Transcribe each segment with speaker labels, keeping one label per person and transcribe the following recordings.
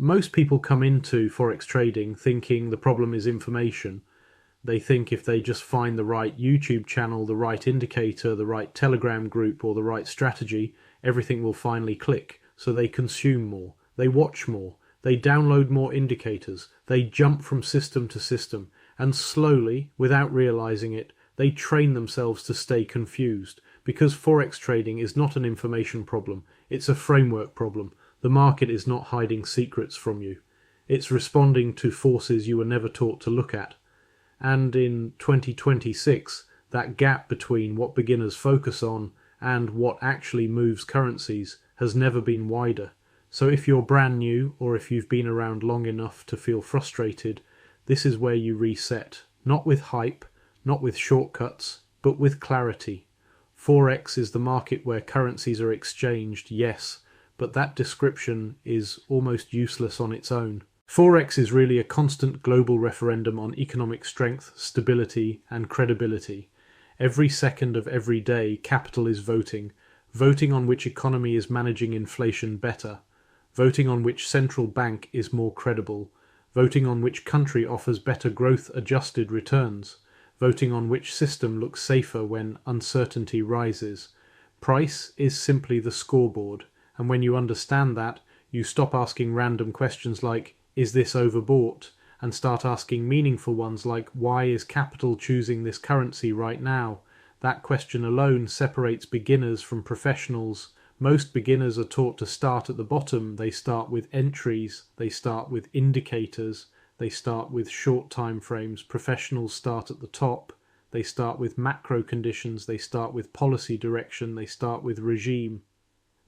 Speaker 1: Most people come into Forex trading thinking the problem is information. They think if they just find the right YouTube channel, the right indicator, the right Telegram group, or the right strategy, everything will finally click. So they consume more, they watch more, they download more indicators, they jump from system to system, and slowly, without realizing it, they train themselves to stay confused. Because Forex trading is not an information problem, it's a framework problem. The market is not hiding secrets from you. It's responding to forces you were never taught to look at. And in 2026, that gap between what beginners focus on and what actually moves currencies has never been wider. So if you're brand new, or if you've been around long enough to feel frustrated, this is where you reset. Not with hype, not with shortcuts, but with clarity. Forex is the market where currencies are exchanged, yes, but that description is almost useless on its own. Forex is really a constant global referendum on economic strength, stability, and credibility. Every second of every day, capital is voting on which economy is managing inflation better, voting on which central bank is more credible, voting on which country offers better growth-adjusted returns, voting on which system looks safer when uncertainty rises. Price is simply the scoreboard, and when you understand that, you stop asking random questions like, is this overbought? And start asking meaningful ones like, why is capital choosing this currency right now? That question alone separates beginners from professionals. Most beginners are taught to start at the bottom. They start with entries, they start with indicators, they start with short time frames. Professionals start at the top. They start with macro conditions, they start with policy direction, they start with regime.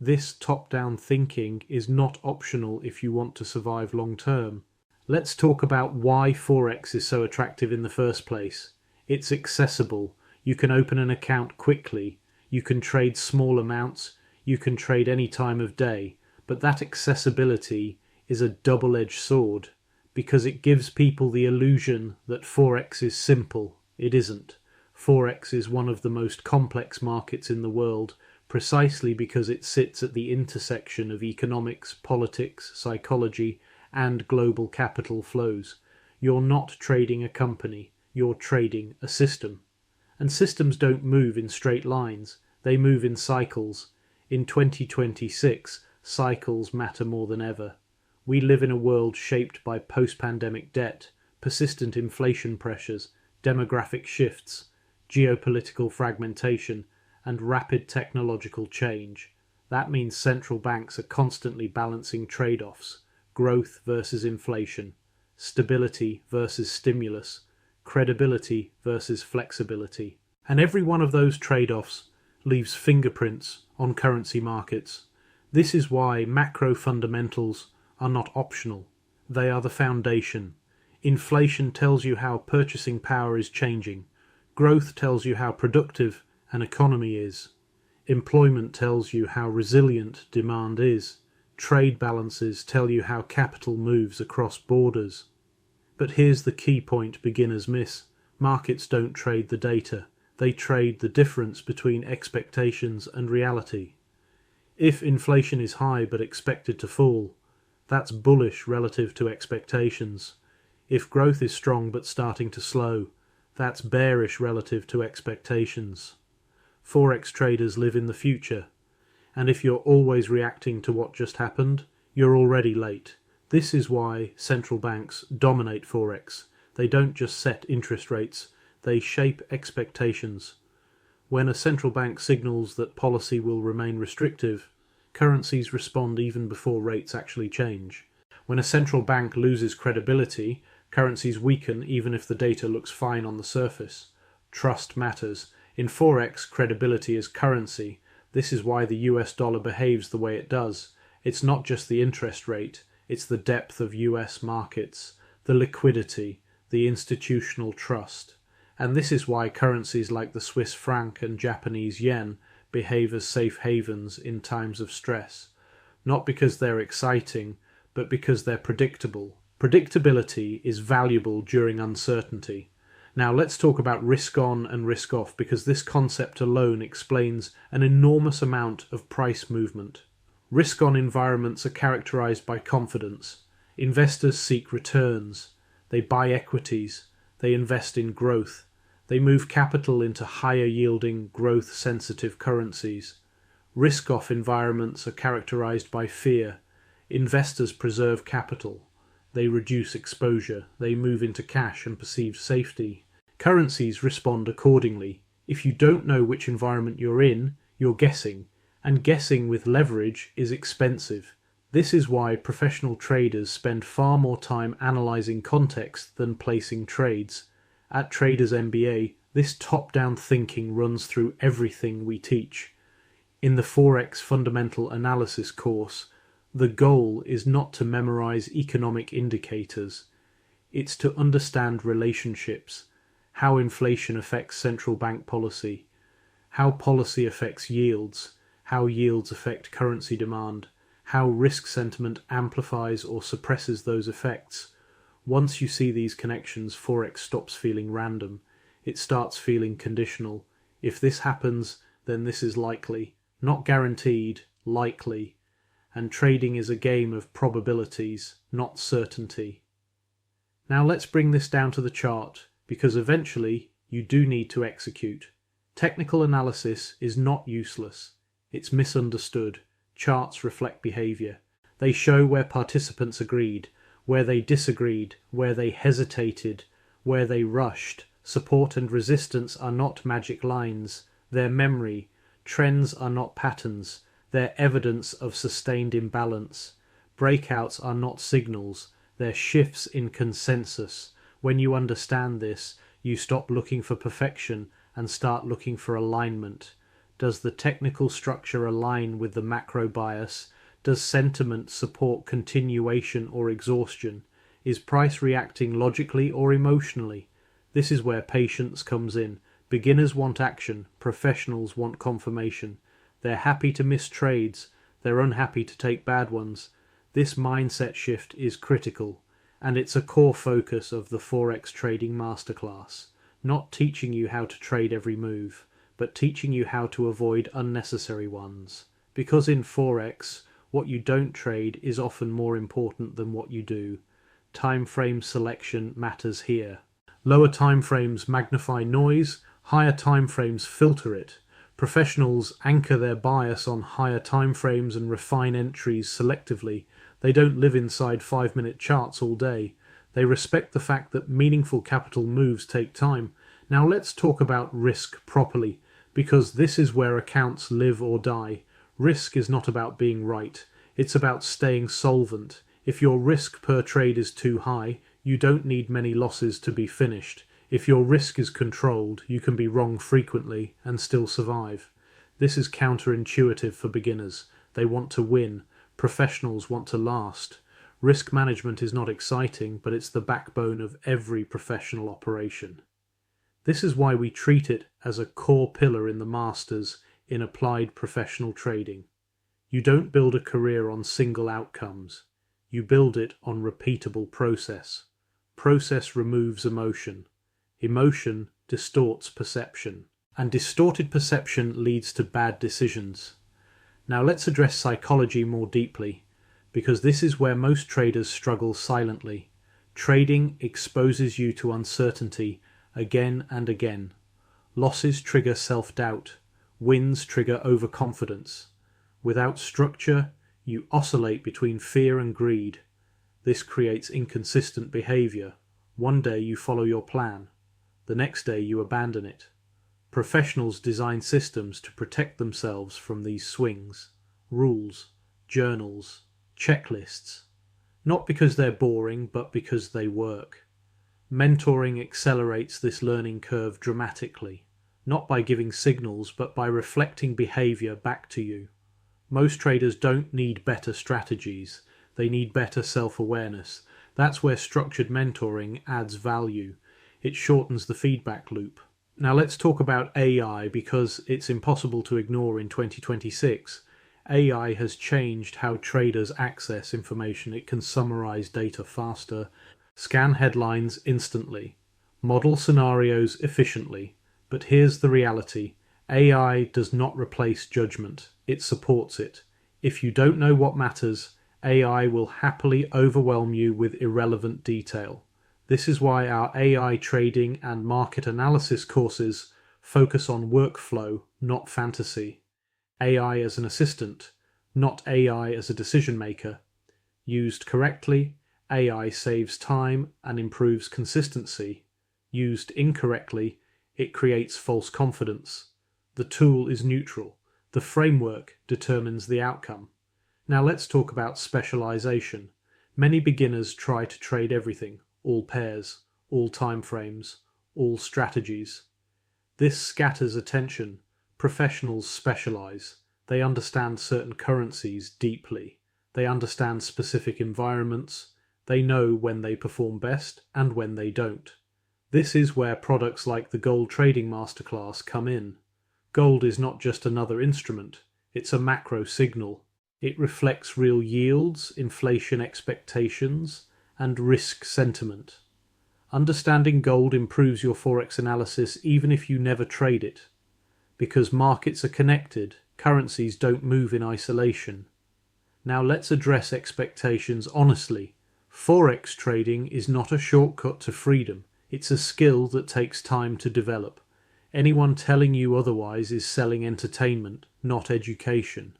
Speaker 1: This top-down thinking is not optional if you want to survive long-term. Let's talk about why Forex is so attractive in the first place. It's accessible. You can open an account quickly. You can trade small amounts. You can trade any time of day. But that accessibility is a double-edged sword because it gives people the illusion that Forex is simple. It isn't. Forex is one of the most complex markets in the world, precisely because it sits at the intersection of economics, politics, psychology, and global capital flows. You're not trading a company, you're trading a system. And systems don't move in straight lines, they move in cycles. In 2026, cycles matter more than ever. We live in a world shaped by post-pandemic debt, persistent inflation pressures, demographic shifts, geopolitical fragmentation, and rapid technological change. That means central banks are constantly balancing trade-offs: growth versus inflation, stability versus stimulus, credibility versus flexibility. And every one of those trade-offs leaves fingerprints on currency markets. This is why macro fundamentals are not optional. They are the foundation. Inflation tells you how purchasing power is changing. Growth tells you how productive an economy is. Employment tells you how resilient demand is. Trade balances tell you how capital moves across borders. But here's the key point beginners miss. Markets don't trade the data. They trade the difference between expectations and reality. If inflation is high but expected to fall, that's bullish relative to expectations. If growth is strong but starting to slow, that's bearish relative to expectations. Forex traders live in the future, and if you're always reacting to what just happened, you're already late. This is why central banks dominate Forex. They don't just set interest rates, they shape expectations. When a central bank signals that policy will remain restrictive, currencies respond even before rates actually change. When a central bank loses credibility, currencies weaken even if the data looks fine on the surface. Trust matters. In Forex, credibility is currency. This is why the US dollar behaves the way it does. It's not just the interest rate, it's the depth of US markets, the liquidity, the institutional trust. And this is why currencies like the Swiss franc and Japanese yen behave as safe havens in times of stress. Not because they're exciting, but because they're predictable. Predictability is valuable during uncertainty. Now let's talk about risk on and risk off, because this concept alone explains an enormous amount of price movement. Risk on environments are characterized by confidence. Investors seek returns. They buy equities. They invest in growth. They move capital into higher yielding, growth sensitive currencies. Risk off environments are characterized by fear. Investors preserve capital. They reduce exposure. They move into cash and perceived safety. Currencies respond accordingly. If you don't know which environment you're in, you're guessing. And guessing with leverage is expensive. This is why professional traders spend far more time analyzing context than placing trades. At Traders MBA, this top-down thinking runs through everything we teach. In the Forex Fundamental Analysis course, the goal is not to memorize economic indicators. It's to understand relationships, how inflation affects central bank policy, how policy affects yields, how yields affect currency demand, how risk sentiment amplifies or suppresses those effects. Once you see these connections, Forex stops feeling random. It starts feeling conditional. If this happens, then this is likely. Not guaranteed, likely. And trading is a game of probabilities, not certainty. Now let's bring this down to the chart, because eventually you do need to execute. Technical analysis is not useless. It's misunderstood. Charts reflect behavior. They show where participants agreed, where they disagreed, where they hesitated, where they rushed. Support and resistance are not magic lines. They're memory. Trends are not patterns. They're evidence of sustained imbalance. Breakouts are not signals. They're shifts in consensus. When you understand this, you stop looking for perfection and start looking for alignment. Does the technical structure align with the macro bias? Does sentiment support continuation or exhaustion? Is price reacting logically or emotionally? This is where patience comes in. Beginners want action. Professionals want confirmation. They're happy to miss trades. They're unhappy to take bad ones. This mindset shift is critical, and it's a core focus of the Forex Trading Masterclass. Not teaching you how to trade every move, but teaching you how to avoid unnecessary ones. Because in Forex, what you don't trade is often more important than what you do. Time frame selection matters here. Lower time frames magnify noise, higher time frames filter it. Professionals anchor their bias on higher time frames and refine entries selectively. They don't live inside 5-minute charts all day. They respect the fact that meaningful capital moves take time. Now let's talk about risk properly, because this is where accounts live or die. Risk is not about being right. It's about staying solvent. If your risk per trade is too high, you don't need many losses to be finished. If your risk is controlled, you can be wrong frequently and still survive. This is counterintuitive for beginners. They want to win. Professionals want to last. Risk management is not exciting, but it's the backbone of every professional operation. This is why we treat it as a core pillar in the Masters in applied professional trading. You don't build a career on single outcomes. You build it on repeatable process. Process removes emotion. Emotion distorts perception. And distorted perception leads to bad decisions. Now let's address psychology more deeply, because this is where most traders struggle silently. Trading exposes you to uncertainty again and again. Losses trigger self-doubt. Wins trigger overconfidence. Without structure, you oscillate between fear and greed. This creates inconsistent behavior. One day you follow your plan. The next day you abandon it. Professionals design systems to protect themselves from these swings. Rules, journals, checklists. Not because they're boring, but because they work. Mentoring accelerates this learning curve dramatically, not by giving signals, but by reflecting behavior back to you. Most traders don't need better strategies. They need better self-awareness. That's where structured mentoring adds value. It shortens the feedback loop. Now let's talk about AI, because it's impossible to ignore in 2026. AI has changed how traders access information. It can summarize data faster, scan headlines instantly, model scenarios efficiently. But here's the reality. AI does not replace judgment. It supports it. If you don't know what matters, AI will happily overwhelm you with irrelevant detail. This is why our AI trading and market analysis courses focus on workflow, not fantasy. AI as an assistant, not AI as a decision maker. Used correctly, AI saves time and improves consistency. Used incorrectly, it creates false confidence. The tool is neutral. The framework determines the outcome. Now let's talk about specialization. Many beginners try to trade everything, all pairs, all time frames, all strategies. This scatters attention. Professionals specialize. They understand certain currencies deeply. They understand specific environments. They know when they perform best and when they don't. This is where products like the Gold Trading Masterclass come in. Gold is not just another instrument, it's a macro signal. It reflects real yields, inflation expectations, and risk sentiment. Understanding gold improves your Forex analysis even if you never trade it. Because markets are connected, currencies don't move in isolation. Now let's address expectations honestly. Forex trading is not a shortcut to freedom. It's a skill that takes time to develop. Anyone telling you otherwise is selling entertainment, not education.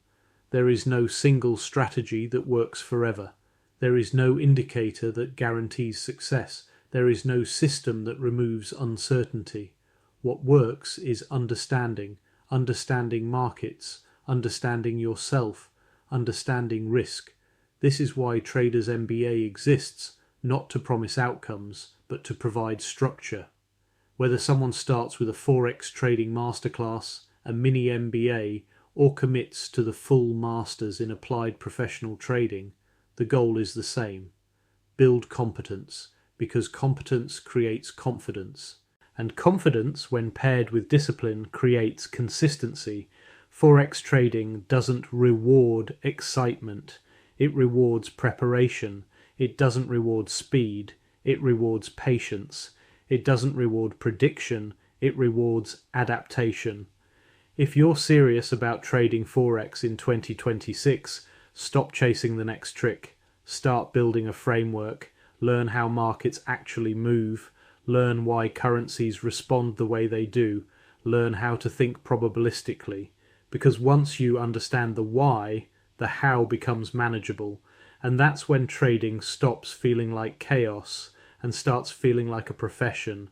Speaker 1: There is no single strategy that works forever. There is no indicator that guarantees success. There is no system that removes uncertainty. What works is understanding markets, understanding yourself, understanding risk. This is why Traders MBA exists, not to promise outcomes, but to provide structure. Whether someone starts with a Forex trading masterclass, a mini MBA, or commits to the full masters in applied professional trading, the goal is the same. Build competence, because competence creates confidence. And confidence, when paired with discipline, creates consistency. Forex trading doesn't reward excitement. It rewards preparation. It doesn't reward speed. It rewards patience. It doesn't reward prediction. It rewards adaptation. If you're serious about trading Forex in 2026, stop chasing the next trick. Start building a framework. Learn how markets actually move. Learn why currencies respond the way they do. Learn how to think probabilistically. Because once you understand the why, the how becomes manageable. And that's when trading stops feeling like chaos and starts feeling like a profession.